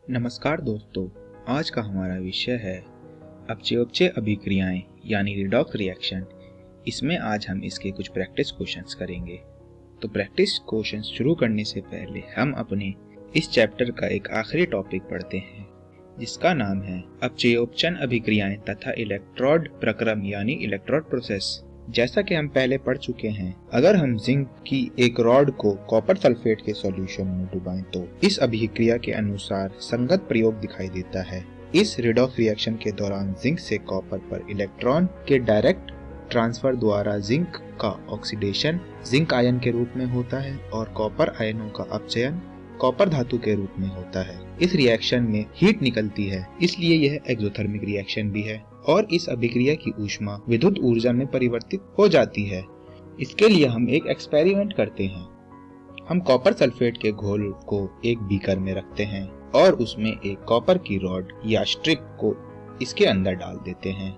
नमस्कार दोस्तों, आज का हमारा विषय है अपचय अभिक्रियाएं यानी रिडॉक्स रिएक्शन। इसमें आज हम इसके कुछ प्रैक्टिस क्वेश्चंस करेंगे। तो प्रैक्टिस क्वेश्चंस शुरू करने से पहले हम अपने इस चैप्टर का एक आखिरी टॉपिक पढ़ते हैं जिसका नाम है अपचयोपचन अभिक्रियाएं तथा इलेक्ट्रोड प्रक्रम यानी इलेक्ट्रोड प्रोसेस। जैसा कि हम पहले पढ़ चुके हैं, अगर हम जिंक की एक रॉड को कॉपर सल्फेट के सॉल्यूशन में डुबाएं तो इस अभिक्रिया के अनुसार संगत प्रयोग दिखाई देता है। इस रिडॉक्स रिएक्शन के दौरान जिंक से कॉपर पर इलेक्ट्रॉन के डायरेक्ट ट्रांसफर द्वारा जिंक का ऑक्सीडेशन जिंक आयन के रूप में होता है और कॉपर आयनों का अपचयन कॉपर धातु के रूप में होता है। इस रिएक्शन में हीट निकलती है, इसलिए यह एक्सोथर्मिक रिएक्शन भी है और इस अभिक्रिया की ऊष्मा विद्युत ऊर्जा में परिवर्तित हो जाती है। इसके लिए हम एक एक्सपेरिमेंट करते हैं। हम कॉपर सल्फेट के घोल को एक बीकर में रखते हैं और उसमें एक कॉपर की रॉड या स्ट्रिप को इसके अंदर डाल देते हैं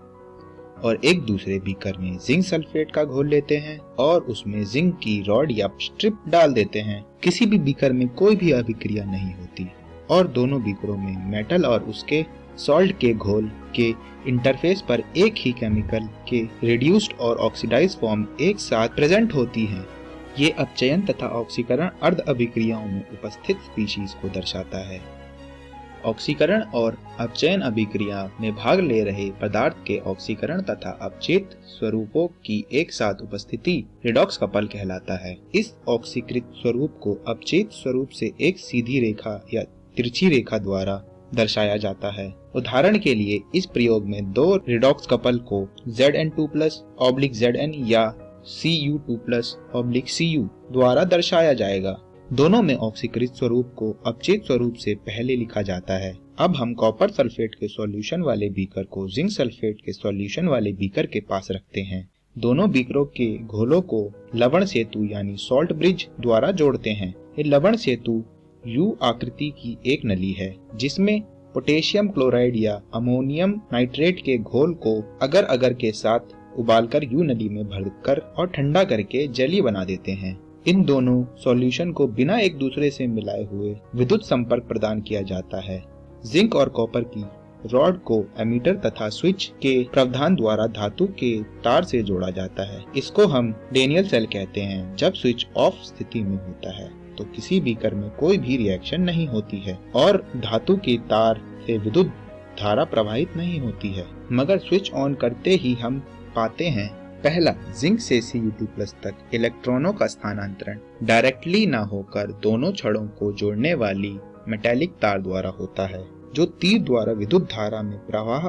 और एक दूसरे बीकर में जिंक सल्फेट का घोल लेते हैं और उसमें जिंक की रॉड या स्ट्रिप डाल देते हैं। किसी भी बीकर में कोई भी अभिक्रिया नहीं होती और दोनों बीकरों में मेटल और उसके सॉल्ट के घोल के इंटरफेस पर एक ही केमिकल के रिड्यूस्ड और ऑक्सीडाइज्ड फॉर्म एक साथ प्रेजेंट होती हैं। ये अपचयन तथा ऑक्सीकरण अर्ध अभिक्रियाओं में उपस्थित स्पीशीज को दर्शाता है। ऑक्सीकरण और अपचयन अभिक्रिया में भाग ले रहे पदार्थ के ऑक्सीकरण तथा अपचयित स्वरूपों की एक साथ उपस्थिति रिडॉक्स कपल कहलाता है। इस ऑक्सीकृत स्वरूप को अपचयित स्वरूप से एक सीधी रेखा या तिरछी रेखा द्वारा दर्शाया जाता है। उदाहरण के लिए इस प्रयोग में दो रिडॉक्स कपल को Zn2+/Zn या Cu2+/Cu द्वारा दर्शाया जाएगा। दोनों में ऑक्सीकृत स्वरूप को अपचयित स्वरूप से पहले लिखा जाता है। अब हम कॉपर सल्फेट के सॉल्यूशन वाले बीकर को जिंक सल्फेट के सॉल्यूशन वाले बीकर के पास रखते हैं। दोनों बीकरों के घोलों को लवण सेतु यानी सॉल्ट ब्रिज द्वारा जोड़ते हैं। ये लवण सेतु यू आकृति की एक नली है जिसमें पोटेशियम क्लोराइड या अमोनियम नाइट्रेट के घोल को अगर अगर के साथ उबालकर यू नली में भरकर और ठंडा करके जेली बना देते हैं। इन दोनों सॉल्यूशन को बिना एक दूसरे से मिलाए हुए विद्युत संपर्क प्रदान किया जाता है। जिंक और कॉपर की रॉड को एमीटर तथा स्विच के प्रावधान द्वारा धातु के तार से जोड़ा जाता है। इसको हम डेनियल सेल कहते हैं। जब स्विच ऑफ स्थिति में होता है तो किसी बीकर में कोई भी रिएक्शन नहीं होती है और धातु के तार से विद्युत धारा प्रवाहित नहीं होती है, मगर स्विच ऑन करते ही हम पाते हैं पहला, जिंक से Cu2+ तक इलेक्ट्रॉनों का स्थानांतरण डायरेक्टली ना होकर दोनों छड़ों को जोड़ने वाली मेटेलिक तार द्वारा होता है जो तीर द्वारा विद्युत धारा में प्रवाह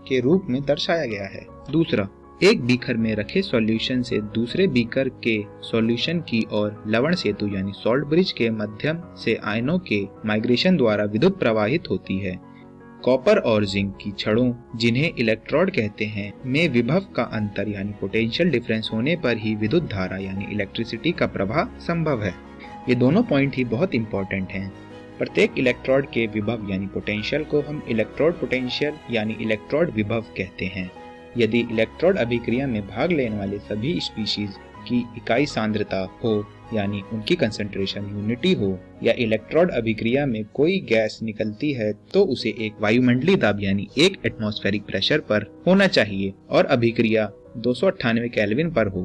के रूप में दर्शाया गया है। दूसरा, एक बीकर में रखे सॉल्यूशन से दूसरे बीकर के सॉल्यूशन की ओर लवण सेतु यानी सॉल्ट ब्रिज के माध्यम से आयनों के माइग्रेशन द्वारा विद्युत प्रवाहित होती है। कॉपर और जिंक की छड़ों, जिन्हें इलेक्ट्रोड कहते हैं, में विभव का अंतर यानी पोटेंशियल डिफरेंस होने पर ही विद्युत धारा यानी इलेक्ट्रिसिटी का प्रवाह संभव है। ये दोनों पॉइंट ही बहुत इंपॉर्टेंट हैं। प्रत्येक इलेक्ट्रोड के विभव यानी पोटेंशियल को हम इलेक्ट्रोड पोटेंशियल यानी इलेक्ट्रोड विभव कहते हैं। यदि इलेक्ट्रोड अभिक्रिया में भाग लेने वाले सभी स्पीशीज की इकाई सांद्रता हो यानी उनकी कंसंट्रेशन यूनिटी हो या इलेक्ट्रोड अभिक्रिया में कोई गैस निकलती है तो उसे एक वायुमंडलीय दाब यानी 1 एटमॉस्फेरिक प्रेशर पर होना चाहिए और अभिक्रिया 298 केल्विन पर हो,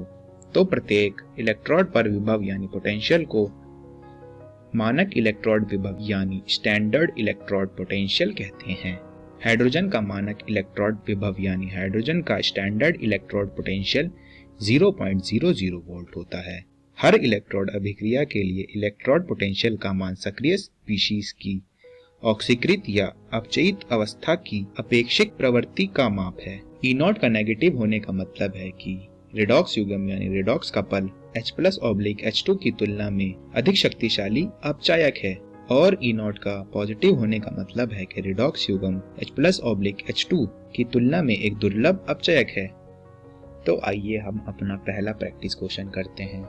तो प्रत्येक इलेक्ट्रोड पर विभव यानी पोटेंशियल को मानक इलेक्ट्रोड विभव यानी स्टैंडर्ड इलेक्ट्रोड पोटेंशियल कहते हैं। हाइड्रोजन का मानक इलेक्ट्रोड विभव यानी हाइड्रोजन का स्टैंडर्ड इलेक्ट्रोड पोटेंशियल 0.00 वोल्ट होता है। हर इलेक्ट्रोड अभिक्रिया के लिए इलेक्ट्रोड पोटेंशियल का मान सक्रिय स्पीशीज की ऑक्सीकृत या अपचयित अवस्था की अपेक्षित प्रवृत्ति का माप है। E0 का नेगेटिव होने का मतलब है कि रिडॉक्स युग्म यानी रिडॉक्स कपल H+/H2 की तुलना में अधिक शक्तिशाली अपचायक है और E0 का पॉजिटिव होने का मतलब है कि रिडॉक्स युग्म H+/H2 की तुलना में एक दुर्लभ अपचयक है। तो आइए हम अपना पहला प्रैक्टिस क्वेश्चन करते हैं।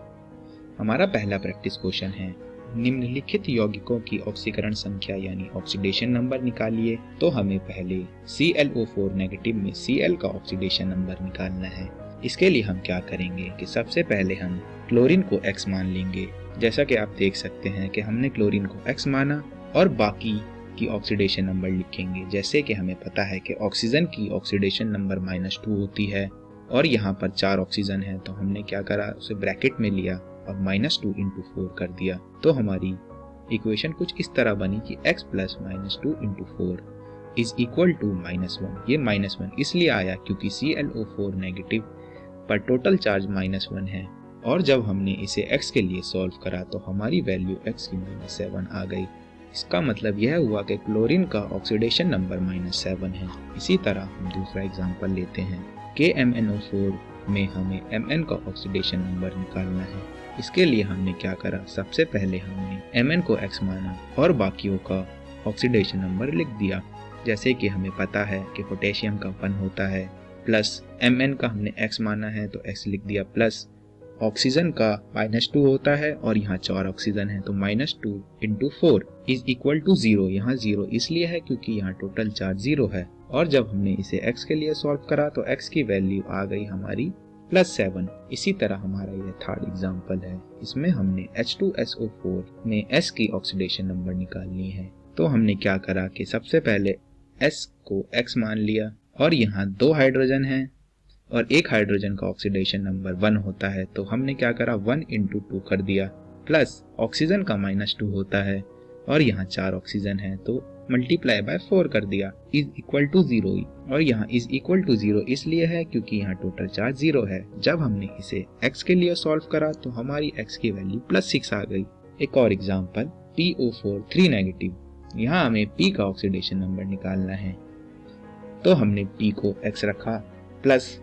हमारा पहला प्रैक्टिस क्वेश्चन है, निम्नलिखित यौगिकों की ऑक्सीकरण संख्या यानी ऑक्सीडेशन नंबर निकालिए। तो हमें पहले ClO4 नेगेटिव में Cl का ऑक्सीडेशन नंबर निकालना है। इसके लिए हम क्या करेंगे कि सबसे पहले हम क्लोरीन को X मान लेंगे। जैसा कि आप देख सकते हैं कि हमने क्लोरीन को X माना और बाकी की ऑक्सीडेशन नंबर लिखेंगे। जैसे कि हमें पता है कि ऑक्सीजन की ऑक्सीडेशन नंबर -2 होती है और यहाँ पर 4 ऑक्सीजन है, तो हमने क्या करा, उसे ब्रैकेट में लिया और -2 × 4 कर दिया। तो हमारी इक्वेशन कुछ इस तरह बनी कि x + -2 × 4 इज इक्वल टू -1। ये -1 इसलिए आया क्योंकि ClO4 नेगेटिव पर टोटल चार्ज -1 है। और जब हमने इसे x के लिए सॉल्व करा तो हमारी वैल्यू x की -7 आ गई। इसका मतलब यह हुआ कि क्लोरीन का ऑक्सीडेशन नंबर -7 है। इसी तरह हम दूसरा एग्जांपल लेते हैं। KMnO4 में हमें Mn का ऑक्सीडेशन नंबर निकालना है। इसके लिए हमने क्या करा, सबसे पहले हमने Mn को x माना और बाकियों का ऑक्सीडेशन नंबर लिख दिया। जैसे कि हमें पता है कि पोटेशियम का 1 होता है, प्लस Mn का हमने x माना है तो x लिख दिया, प्लस ऑक्सीजन का -2 होता है और यहाँ 4 ऑक्सीजन है तो -2 × 4 इज इक्वल टू 0। यहाँ 0 इसलिए है क्योंकि यहाँ टोटल चार्ज 0 है। और जब हमने इसे x के लिए सॉल्व करा तो x की वैल्यू आ गई हमारी +7। इसी तरह हमारा यह थर्ड एग्जाम्पल है। इसमें हमने H2SO4 में S की ऑक्सीडेशन नंबर निकालनी है। तो हमने क्या करा कि सबसे पहले S को x मान लिया और यहाँ 2 हाइड्रोजन हैं और एक हाइड्रोजन का ऑक्सीडेशन नंबर 1 होता है, तो हमने क्या करा, 1 × 2 कर दिया, प्लस ऑक्सीजन का -2 होता है और यहाँ 4 ऑक्सीजन है तो मल्टीप्लाई बाय 4 कर दिया, इज इक्वल टू 0। और यहाँ इज इक्वल टू 0 इसलिए है क्योंकि यहाँ टोटल चार्ज 0 है। जब हमने इसे x के लिए सॉल्व करा तो हमारी x की वैल्यू +6 आ गई। एक और एग्जाम्पल, PO4 3 नेगेटिव। यहाँ हमें P का ऑक्सीडेशन नंबर निकालना है, तो हमने P को x रखा, प्लस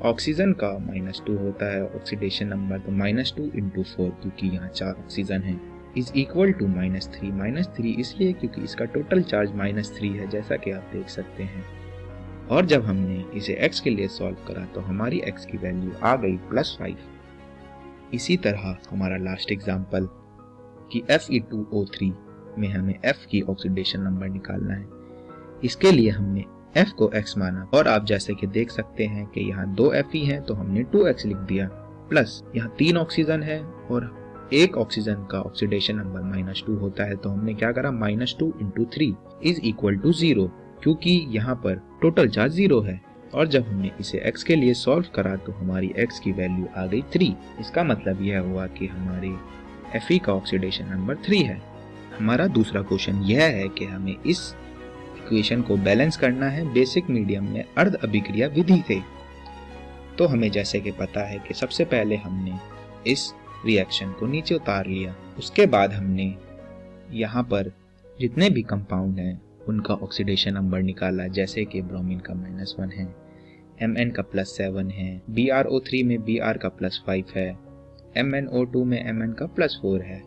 ऑक्सीजन का -2 होता है ऑक्सीडेशन नंबर, तो -2 × 4 क्योंकि यहाँ 4 ऑक्सीजन है, इज इक्वल टू -3। -3 इसलिए क्योंकि इसका टोटल चार्ज -3 है, जैसा कि आप देख सकते हैं। और जब हमने इसे x के लिए सॉल्व करा तो हमारी x की वैल्यू आ गई +5। इसी तरह हमारा लास्ट एग्जाम्पल कि Fe2O3 में हमें F की ऑक्सीडेशन नंबर निकालना है। इसके लिए हमने F को x माना और आप जैसे कि देख सकते हैं कि यहाँ 2 Fe हैं तो हमने 2x लिख दिया, प्लस यहाँ 3 ऑक्सीजन है और एक ऑक्सीजन का ऑक्सीडेशन नंबर -2 होता है, तो हमने क्या करा, -2 × 3 इज इक्वल टू 0 क्योंकि यहाँ पर टोटल चार्ज 0 है। और जब हमने इसे x के लिए सॉल्व करा तो हमारी x की वैल्यू आ गई 3। इसका मतलब यह हुआ कि हमारे Fe का ऑक्सीडेशन नंबर 3 है। हमारा दूसरा क्वेश्चन यह है कि हमें इस इक्वेशन को बैलेंस करना है बेसिक मीडियम में अर्ध अभिक्रिया विधि से। तो हमें जैसे कि पता है कि सबसे पहले हमने इस रिएक्शन को नीचे उतार लिया, उसके बाद हमने यहाँ पर जितने भी कंपाउंड हैं उनका ऑक्सीडेशन नंबर निकाला। जैसे कि ब्रोमीन का -1 है, Mn का +7 है, BrO3 में Br का +5 है, MnO2 में Mn का +4 है।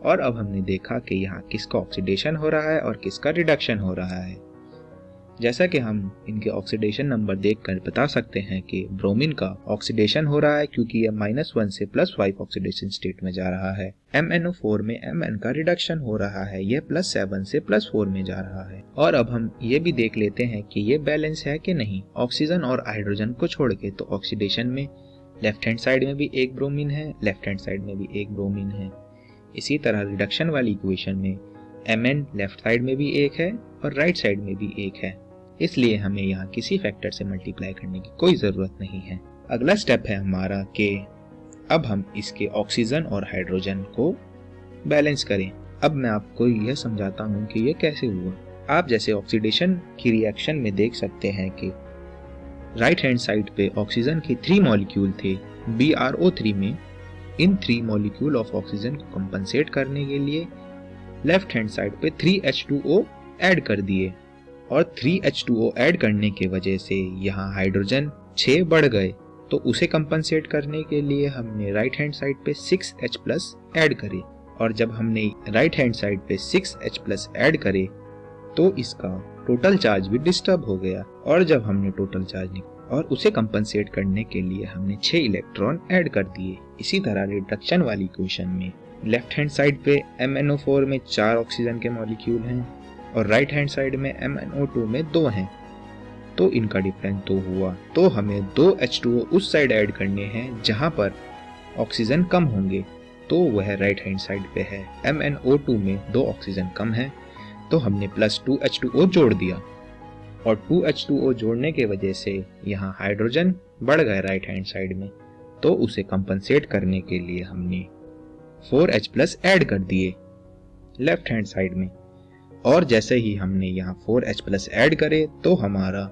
और अब हमने देखा कि यहाँ किसका ऑक्सीडेशन हो रहा है और किसका रिडक्शन हो रहा है। जैसा कि हम इनके ऑक्सीडेशन नंबर देखकर बता सकते हैं कि ब्रोमीन का ऑक्सीडेशन हो रहा है क्योंकि यह -1 से +5 ऑक्सीडेशन स्टेट में जा रहा है। MnO4 में Mn का रिडक्शन हो रहा है, यह +7 से +4 में जा रहा है। और अब हम ये भी देख लेते हैं कि ये बैलेंस है कि नहीं। ऑक्सीजन और हाइड्रोजन को छोड़ के तो ऑक्सीडेशन में लेफ्ट हैंड साइड में भी एक ब्रोमीन है, लेफ्ट हैंड साइड में भी एक ब्रोमीन है। इसी तरह रिडक्शन वाली इक्वेशन में Mn लेफ्ट साइड में भी एक है और राइट साइड में भी एक है, इसलिए हमें यहाँ किसी फैक्टर से मल्टीप्लाई करने की कोई ज़रूरत नहीं है। अगला स्टेप है हमारा कि अब हम इसके ऑक्सीजन और हाइड्रोजन को बैलेंस करें। अब मैं आपको यह समझाता हूँ कि यह कैसे हुआ। आप जैसे ऑक्सीडेशन की रिएक्शन में देख सकते हैं कि राइट हैंड साइड पे ऑक्सीजन के 3 मॉलिक्यूल थे BrO3 में। इन 3 मॉलिक्यूल ऑफ ऑक्सीजन को कंपनसेट करने के लिए लेफ्ट हैंड साइड पे 3H2O ऐड कर दिए और 3H2O ऐड करने के वजह से यहाँ हाइड्रोजन 6 बढ़ गए, तो उसे कंपनसेट करने के लिए हमने राइट हैंड साइड पे 6H+ ऐड करे। और जब हमने राइट हैंड साइड पे 6H+ ऐड करे तो इसका टोटल चार्ज भी डिस्टर्ब हो गया। और जब हमने टोटल चार्ज और उसे कंपनसेट करने के लिए हमने 6 इलेक्ट्रॉन ऐड कर दिए। इसी तरह रिडक्शन वाली इक्वेशन में लेफ्ट हैंड साइड पे MnO4 में 4 ऑक्सीजन के मॉलिक्यूल हैं और राइट हैंड साइड में MnO2 में 2 हैं, तो इनका डिफरेंस 2 हुआ। तो हमें 2 H2O उस साइड ऐड करने हैं जहां पर ऑक्सीजन कम होंगे, तो वह राइट हैंड साइड पे है। MnO2 में 2 ऑक्सीजन कम है, तो हमने प्लस 2H2O जोड़ दिया, और 2H2O जोड़ने के वजह से यहाँ हाइड्रोजन बढ़ गए राइट हैंड साइड में, तो उसे कंपनसेट करने के लिए हमने 4H+ ऐड कर दिए लेफ्ट हैंड साइड में। और जैसे ही हमने यहाँ 4H+ ऐड करे तो हमारा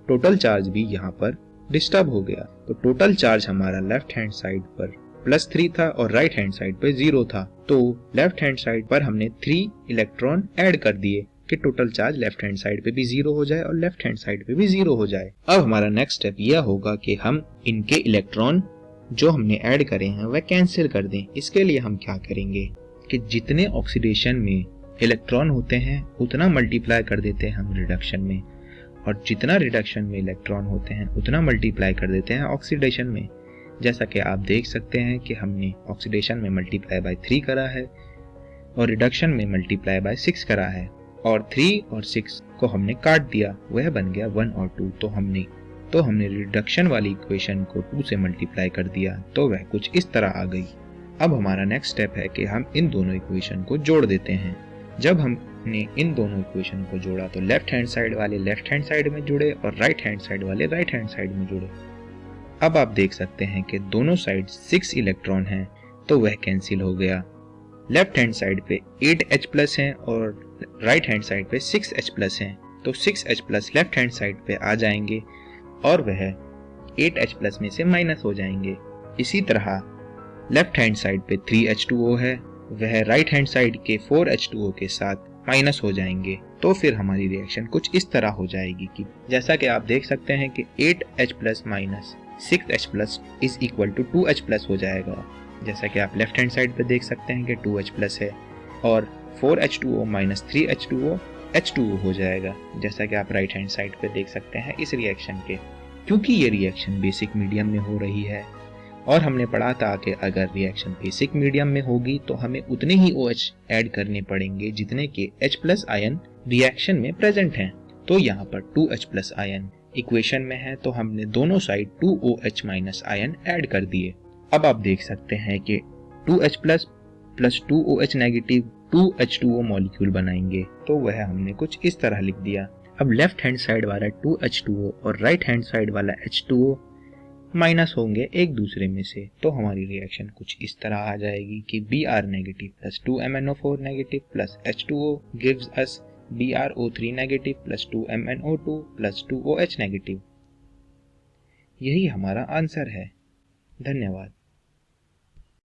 टोटल चार्ज भी यहाँ पर डिस्टर्ब हो गया। तो टोटल चार्ज हमारा लेफ्ट हैंड साइड पर +3 था और राइट हैंड साइड पर 0 था। तो लेफ्ट हैंड साइड पर हमने 3 इलेक्ट्रॉन ऐड कर दिए कि total charge left hand side पे भी 0 हो जाए और लेफ्ट हैंड साइड पे भी 0 हो जाए। अब हमारा नेक्स्ट स्टेप यह होगा कि हम इनके इलेक्ट्रॉन जो हमने ऐड करे हैं वह कैंसिल कर दें। इसके लिए हम क्या करेंगे कि जितने ऑक्सीडेशन में इलेक्ट्रॉन होते हैं उतना मल्टीप्लाई कर देते हैं हम रिडक्शन में, और जितना रिडक्शन में इलेक्ट्रॉन होते हैं उतना मल्टीप्लाई कर देते हैं ऑक्सीडेशन में। जैसा कि आप देख सकते हैं कि हमने ऑक्सीडेशन में मल्टीप्लाई बाय 3 करा है और रिडक्शन में मल्टीप्लाई बाय 6 करा है, और 3 और 6 को हमने काट दिया, वह बन गया 1 और 2। तो हमने रिडक्शन वाली इक्वेशन को 2 से मल्टीप्लाई कर दिया, तो वह कुछ इस तरह आ गई। अब हमारा नेक्स्ट स्टेप है कि हम इन दोनों इक्वेशन को जोड़ देते हैं। जब हमने इन दोनों इक्वेशन को जोड़ा तो लेफ्ट हैंड साइड वाले लेफ्ट हैंड साइड में जुड़े और राइट हैंड साइड वाले राइट हैंड साइड में जुड़े। अब आप देख सकते हैं कि दोनों साइड 6 इलेक्ट्रॉन हैं, तो वह कैंसिल हो गया। लेफ्ट हैंड साइड पे 8H+ हैं और राइट हैंड साइड पे 6H+ हैं, तो 6H+ लेफ्ट हैंड साइड पे आ जाएंगे और वह 8H+ में से माइनस हो जाएंगे। इसी तरह लेफ्ट हैंड साइड पे 3H2O है, वह राइट हैंड साइड के 4H2O के साथ माइनस हो जाएंगे। तो फिर हमारी रिएक्शन कुछ इस तरह हो जाएगी कि जैसा कि आप देख सकते हैं कि 8H+ minus 6H+ is equal to 2H+ हो जाएगा। जैसा कि आप लेफ्ट हैंड साइड पे देख सकते हैं कि 2H+ है और 4H2O माइनस 3H2O H2O हो जाएगा, जैसा कि आप राइट हैंड साइड पे देख सकते हैं इस रिएक्शन के। क्योंकि ये रिएक्शन बेसिक मीडियम में हो रही है और हमने पढ़ा था कि अगर रिएक्शन बेसिक मीडियम में होगी तो हमें उतने ही OH ऐड करने पड़ेंगे जितने के H+ आयन रिएक्शन में प्रेजेंट हैं। तो यहाँ पर 2H+ आयन इक्वेशन में है, तो हमने दोनों साइड 2OH- आयन ऐड कर दिए। अब आप देख सकते हैं कि 2H+ plus 2OH- 2H2O molecule बनाएंगे, तो वह हमने कुछ इस तरह लिख दिया। अब लेफ्ट हैंड साइड वाला 2H2O और राइट हैंड साइड वाला H2O माइनस होंगे एक दूसरे में से, तो हमारी रिएक्शन कुछ इस तरह आ जाएगी कि Br- plus 2MnO4- plus H2O gives us BrO3- plus 2MnO2 plus 2OH-। यही हमारा आंसर है। धन्यवाद।